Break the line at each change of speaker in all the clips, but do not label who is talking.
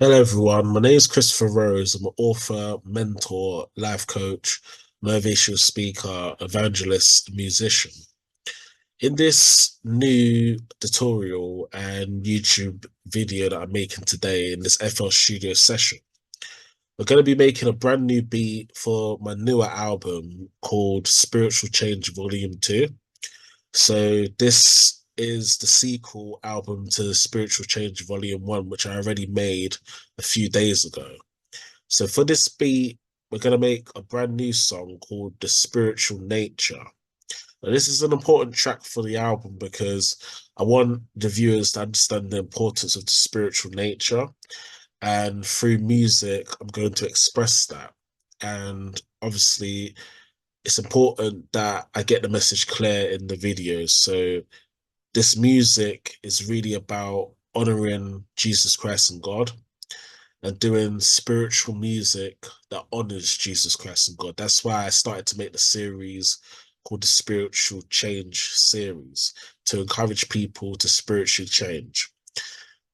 Hello, everyone. My name is Christopher Rose. I'm an author, mentor, life coach, motivational speaker, evangelist, and musician. In this new tutorial and YouTube video that I'm making today in this FL Studio session, we're going to be making a brand new beat for my newer album called Spiritual Change Volume 2. So this is the sequel album to Spiritual Change Volume 1, which I already made a few days ago. So for this beat, we're going to make a brand new song called The Spiritual Nature. Now, this is an important track for the album because I want the viewers to understand the importance of the spiritual nature. And through music, I'm going to express that. And obviously, it's important that I get the message clear in the videos. So this music is really about honoring Jesus Christ and God and doing spiritual music that honors Jesus Christ and God. That's why I started to make the series called the Spiritual Change series to encourage people to spiritually change.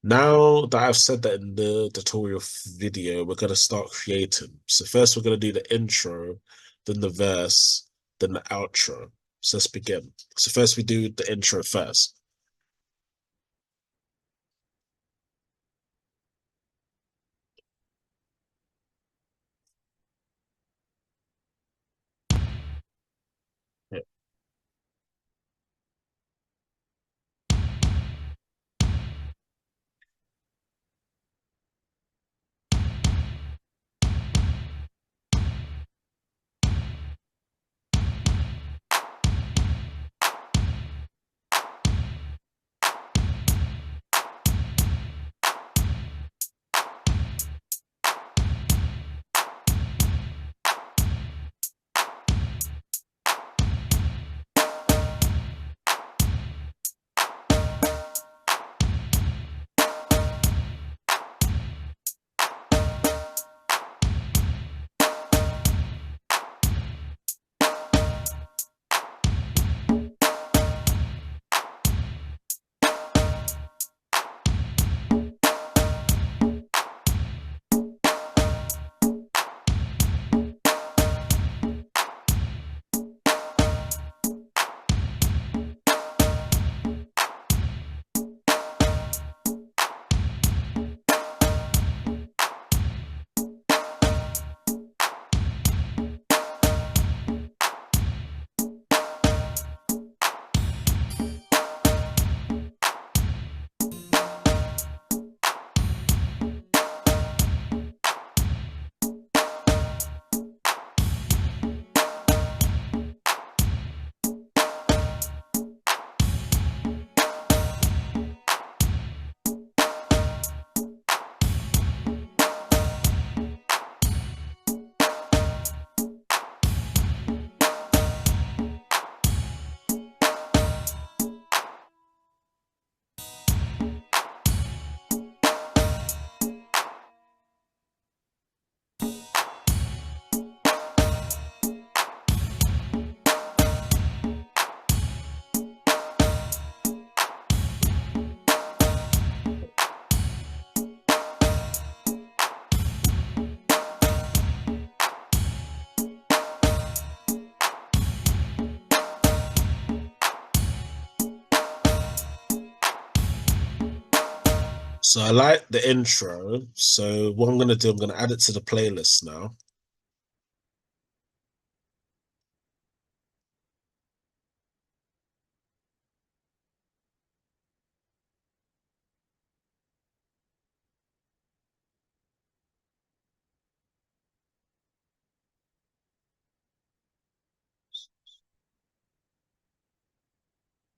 Now that I've said that in the tutorial video, we're going to start creating. So first we're going to do the intro, then the verse, then the outro. So let's begin. So first we do the intro first. So I like the intro. So what I'm gonna do, I'm gonna add it to the playlist now.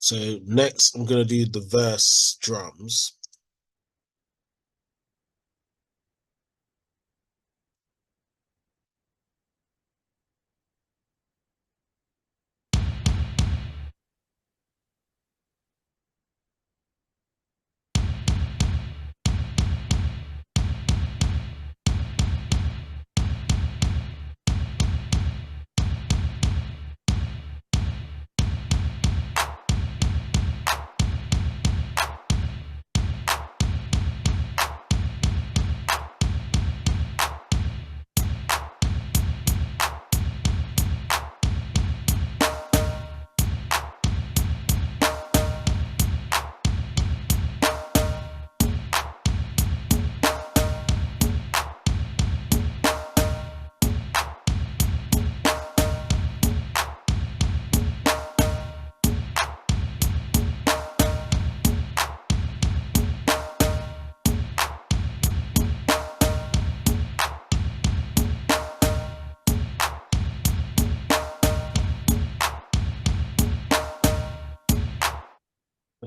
So next I'm gonna do the verse drums.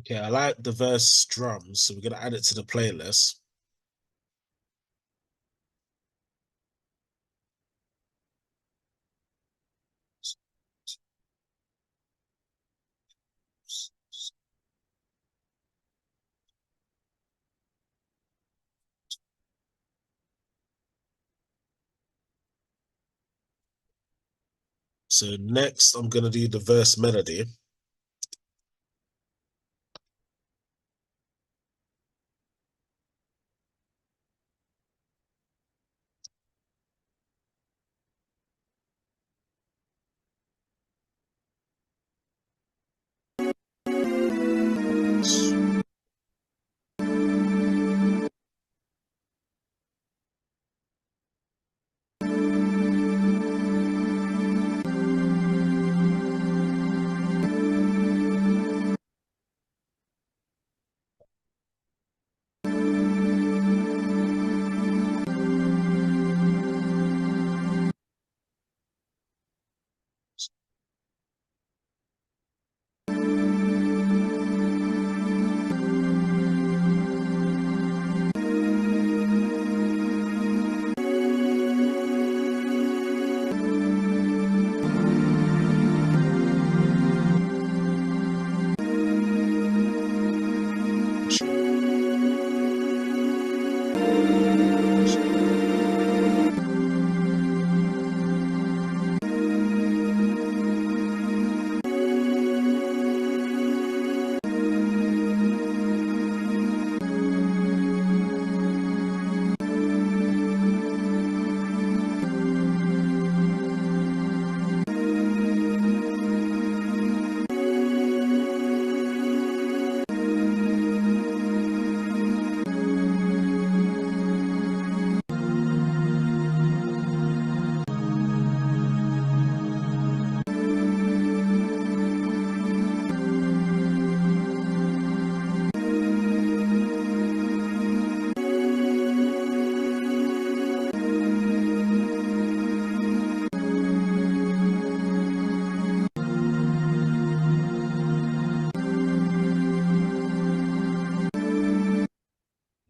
Okay, I like the verse drums, so we're gonna add it to the playlist. So next, I'm gonna do the verse melody.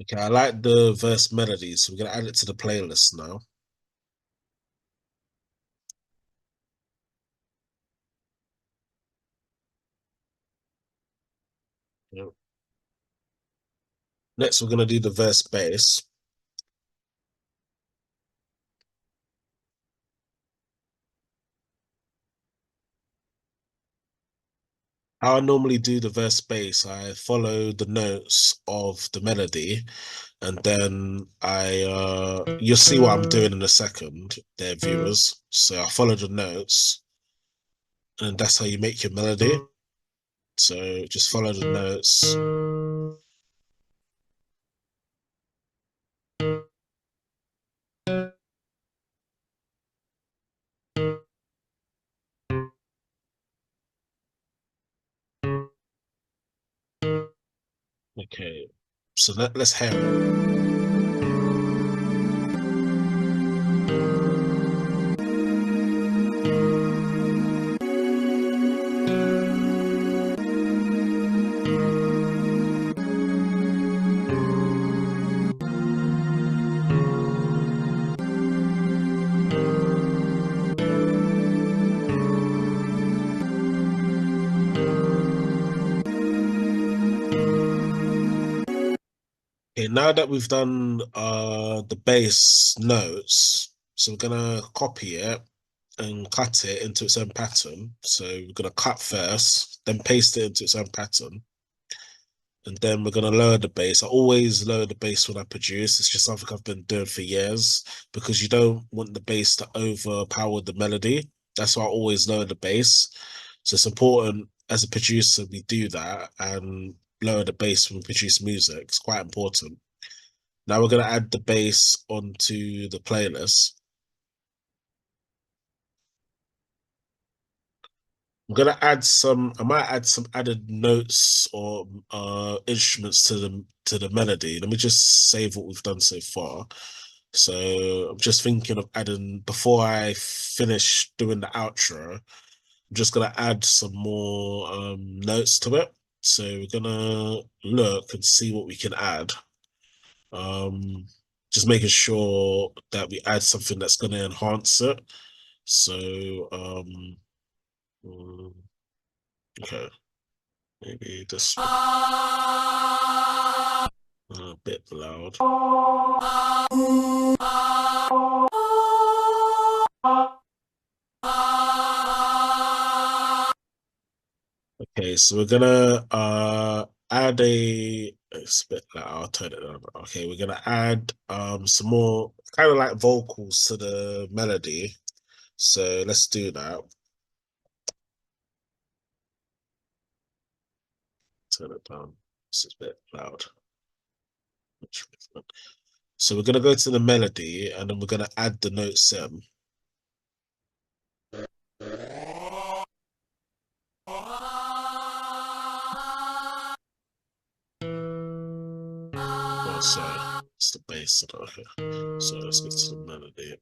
Okay, I like the verse melody, so we're gonna add it to the playlist now. Yep. Next, we're gonna do the verse bass. How I normally do the verse bass, I follow the notes of the melody, and then you'll see what I'm doing in a second, there, viewers. So I follow the notes, and that's how you make your melody. So just follow the notes. Okay, so let's hear it. Okay, now that we've done the bass notes, so we're gonna copy it and cut it into its own pattern. So we're gonna cut first, then paste it into its own pattern, and then we're gonna lower the bass. I always lower the bass when I produce. It's just something I've been doing for years because you don't want the bass to overpower the melody. That's why I always lower the bass. So it's important as a producer we do that and lower the bass when we produce music. It's quite important. Now we're gonna add the bass onto the playlist. I'm gonna add some. I might add some added notes or instruments to the melody. Let me just save what we've done so far. So I'm just thinking of adding before I finish doing the outro. I'm just gonna add some more notes to it. So we're gonna look and see what we can add. Just making sure that we add something that's gonna enhance it. So mm, okay, maybe this one. A bit loud. Okay, so we're gonna add a it's a bit loud, I'll turn it on. Okay, we're gonna add some more kind of like vocals to the melody. So let's do that. Turn it down. This is a bit loud. So we're gonna go to the melody and then we're gonna add the notes in. Oh, sorry, it's the bass. Okay, so let's get to the melody.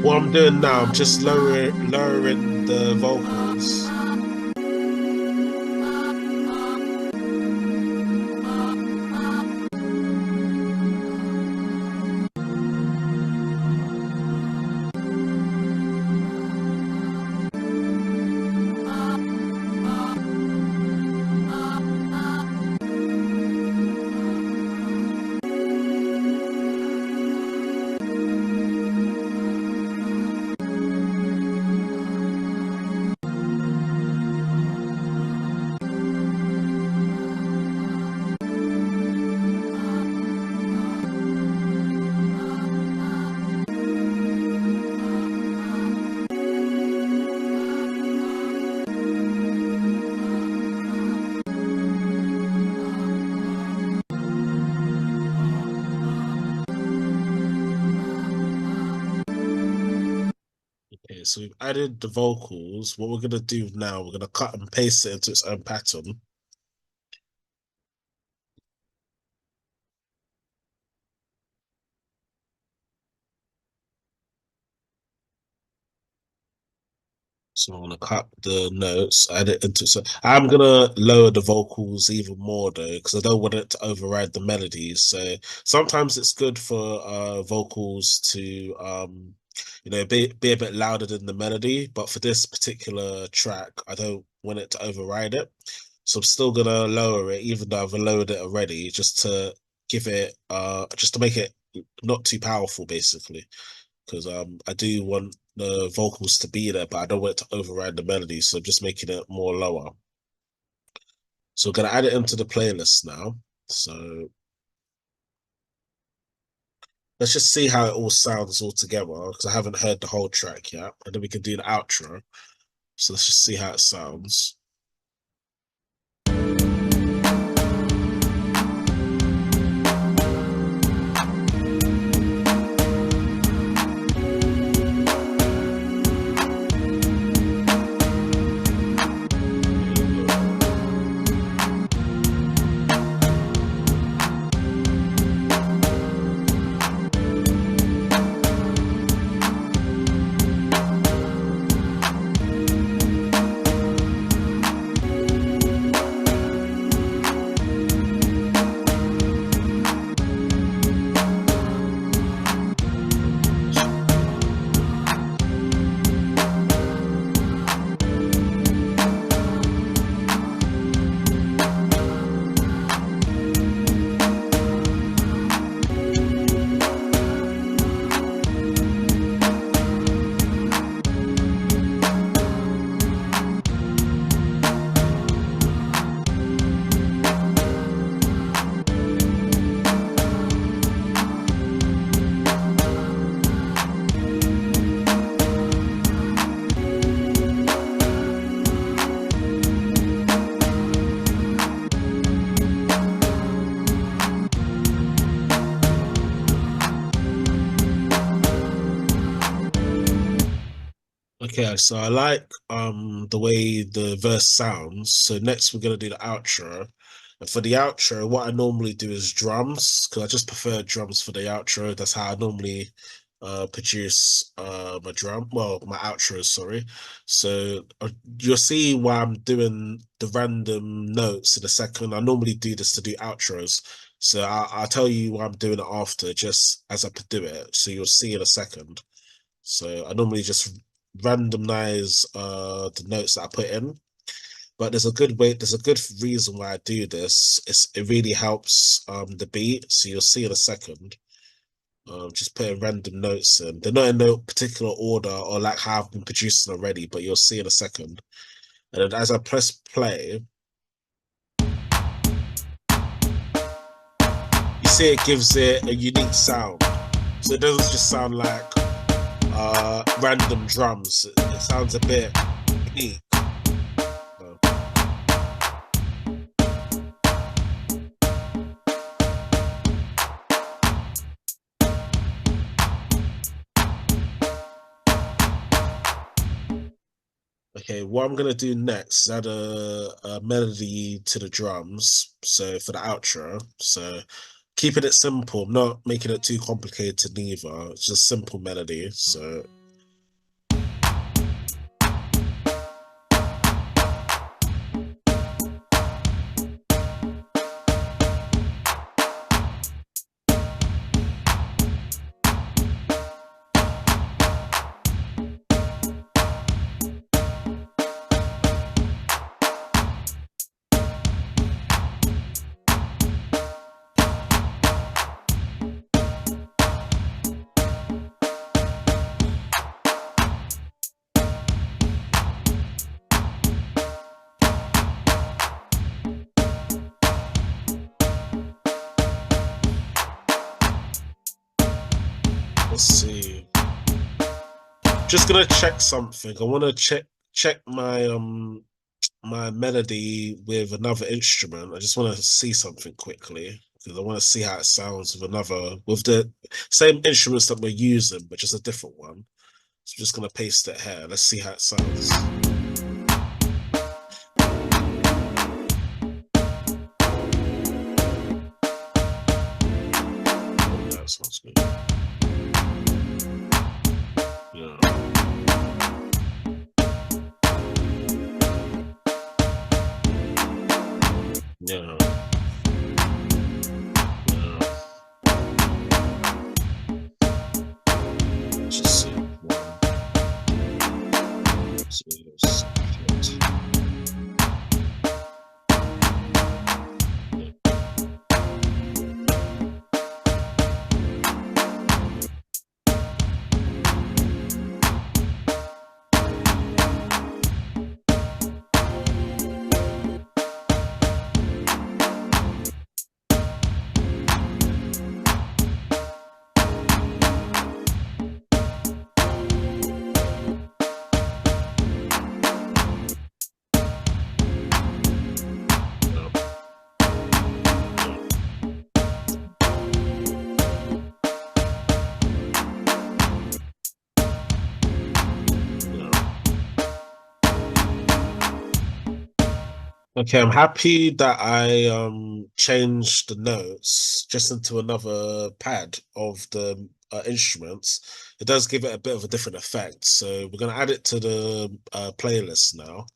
What I'm doing now, I'm just lowering the vocals. Okay, so we've added the vocals. What we're gonna do now, we're gonna cut and paste it into its own pattern. So I'm gonna cut the notes, add it into. So I'm gonna lower the vocals even more though, because I don't want it to override the melodies. So sometimes it's good for vocals to be a bit louder than the melody, but for this particular track, I don't want it to override it. So I'm still gonna lower it, even though I've lowered it already, just to give it just to make it not too powerful, basically because I do want the vocals to be there, but I don't want it to override the melody, so I'm just making it more lower. So we're gonna add it into the playlist now. So let's just see how it all sounds all together because I haven't heard the whole track yet, and then we can do the outro. So let's just see how it sounds. Okay, so I like the way the verse sounds. So next we're gonna do the outro. And for the outro, what I normally do is drums, because I just prefer drums for the outro. That's how I normally produce my drum, well, my outros, sorry. So you'll see why I'm doing the random notes in a second. I normally do this to do outros. So I'll tell you why I'm doing it after, just as I do it. So you'll see in a second. So I normally just randomize the notes that I put in. But there's a good reason why I do this. It really helps the beat. So you'll see in a second. Just putting random notes in. They're not in no particular order or like how I've been producing already, but you'll see in a second. And then as I press play, you see it gives it a unique sound. So it doesn't just sound like random drums. It sounds a bit unique. Okay, what I'm gonna do next is add a melody to the drums. So for the outro, so keeping it simple, not making it too complicated neither. It's just simple melody. So let's see. Just gonna check something. I want to check my melody with another instrument. I just want to see something quickly because I want to see how it sounds with another with the same instruments that we're using, but just a different one. So I'm just gonna paste it here. Let's see how it sounds. Oh, that sounds good. Yeah. Yeah. Yeah. Just see. One, two, second. Okay, I'm happy that I changed the notes just into another pad of the instruments. It does give it a bit of a different effect. So we're gonna add it to the playlist now.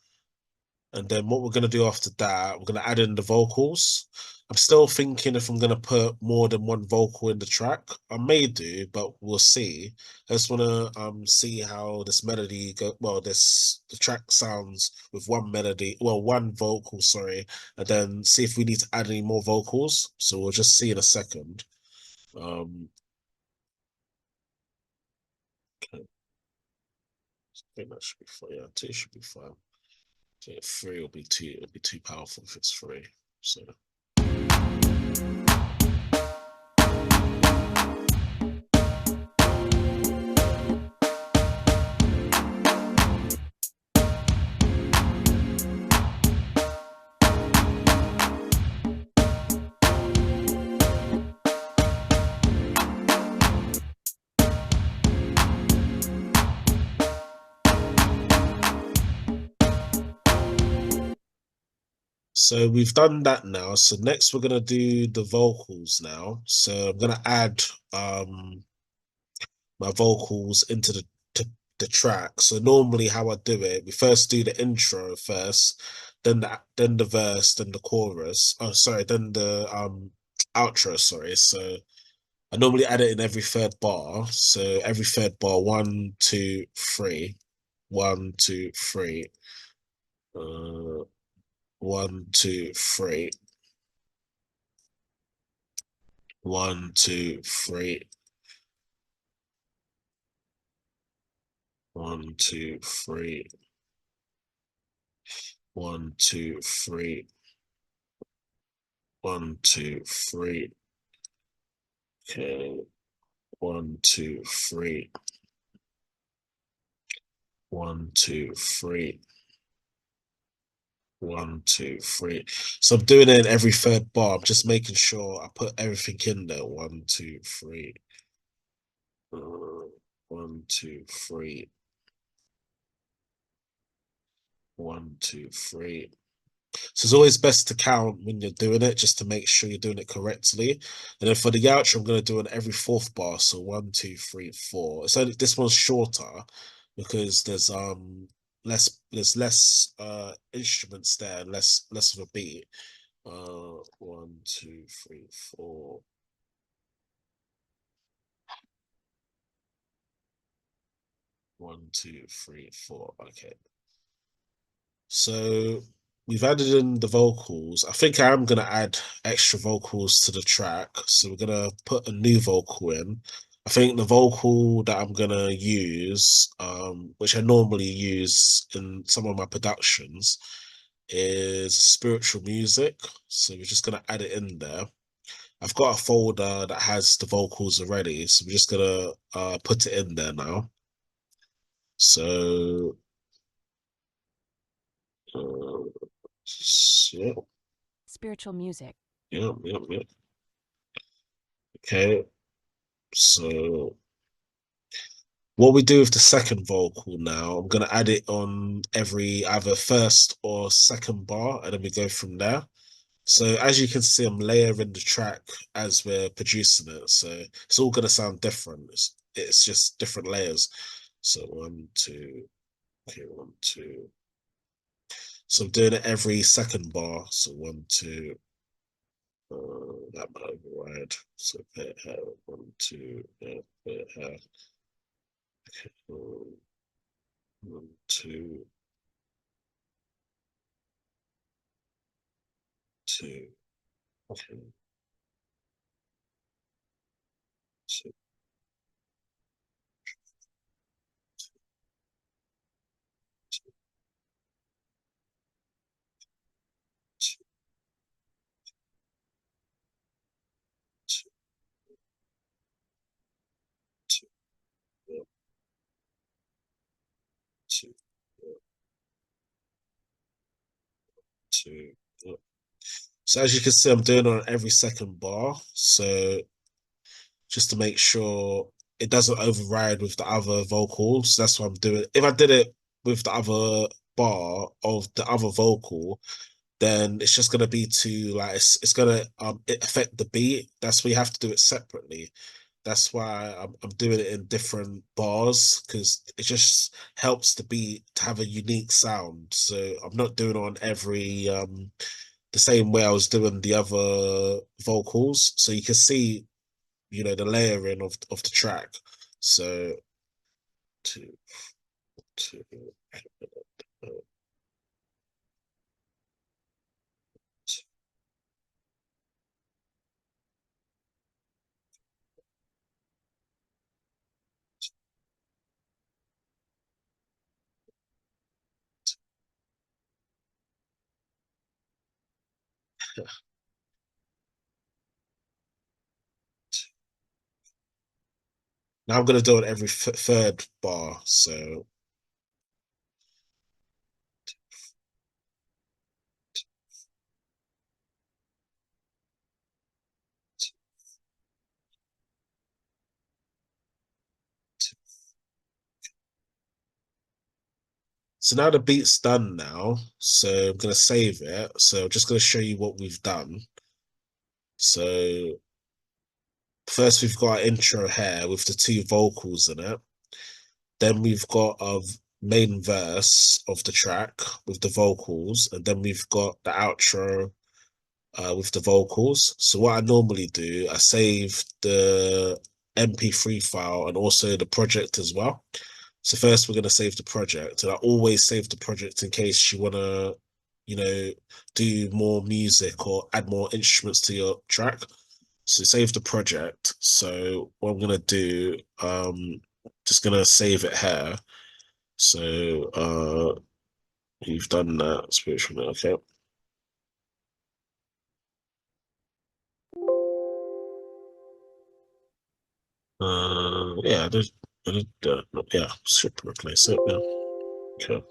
And then what we're gonna do after that, we're gonna add in the vocals. I'm still thinking if I'm gonna put more than one vocal in the track. I may do, but we'll see. I just wanna see how this melody go. Well, this the track sounds with one melody, well, one vocal, sorry, and then see if we need to add any more vocals. So we'll just see in a second. Um, okay, I think that should be fine. Yeah, two should be fine. Okay, three will be too. It'll be too powerful if it's three. So. So we've done that now. So next we're gonna do the vocals now. So I'm gonna add um my vocals into the track. So normally how I do it, we first do the intro first, then the verse, then the chorus. Oh, sorry, then the outro. Sorry. So I normally add it in every third bar. So every third bar, one, two, three, one, two, three, uh, one, two, three, one, two, three, one, two, three, one, two, three, one, two, three. Okay, one, two, three, one, two, three, one, two, three. So I'm doing it in every third bar. I'm just making sure I put everything in there. One, two, three. One, two, three. One, two, three. So it's always best to count when you're doing it, just to make sure you're doing it correctly. And then for the outro, I'm gonna do it every fourth bar. So one, two, three, four. So this one's shorter because there's less instruments there, less of a beat. One, two, three, four. One, two, three, four. Okay. So we've added in the vocals. I think I am gonna add extra vocals to the track. So we're gonna put a new vocal in. I think the vocal that I'm gonna use, which I normally use in some of my productions, is spiritual music. So we're just gonna add it in there. I've got a folder that has the vocals already, so we're just gonna put it in there now. So uh, yeah,
Spiritual music.
yeah. Okay, so what we do with the second vocal now, I'm gonna add it on every either first or second bar, and then we go from there. So as you can see, I'm layering the track as we're producing it. So it's all gonna sound different. It's just different layers. So one, two, okay, one, two. So I'm doing it every second bar. So one, two, that might override. So bit hair, one, two, yeah, bit hair. One, two, two, okay, two, two, two, two, yeah, two, yeah, two, yeah. So as you can see, I'm doing it on every second bar. So just to make sure it doesn't override with the other vocals. That's what I'm doing. If I did it with the other bar of the other vocal, then it's just gonna be too like it's gonna it affect the beat. That's why you have to do it separately. That's why I'm doing it in different bars because it just helps the beat to have a unique sound. So I'm not doing it on every the same way I was doing the other vocals. So you can see, the layering of the track. So two, two, two. Now I'm gonna do it every third bar. So So now the beat's done now. So I'm gonna save it. So I'm just gonna show you what we've done. So first we've got our intro here with the two vocals in it. Then we've got our main verse of the track with the vocals, and then we've got the outro with the vocals. So what I normally do, I save the MP3 file and also the project as well. So first we're going to save the project, and I always save the project in case you want to, do more music or add more instruments to your track. So save the project. So what I'm going to do, just going to save it here. So you've done that, spiritual, okay. Yeah, yeah, should replace it. Yeah, okay.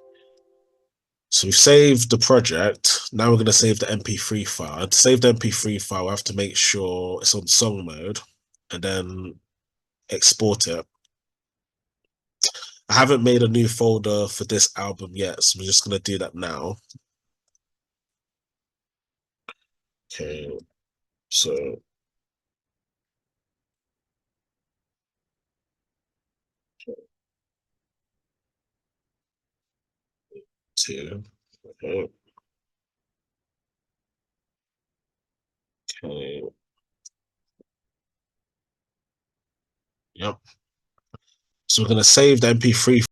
So we've saved the project. Now we're going to save the MP3 file. And to save the MP3 file, I have to make sure it's on song mode and then export it. I haven't made a new folder for this album yet, so I'm just going to do that now. Okay, so two. Okay, okay, yep. So we're going to save the MP3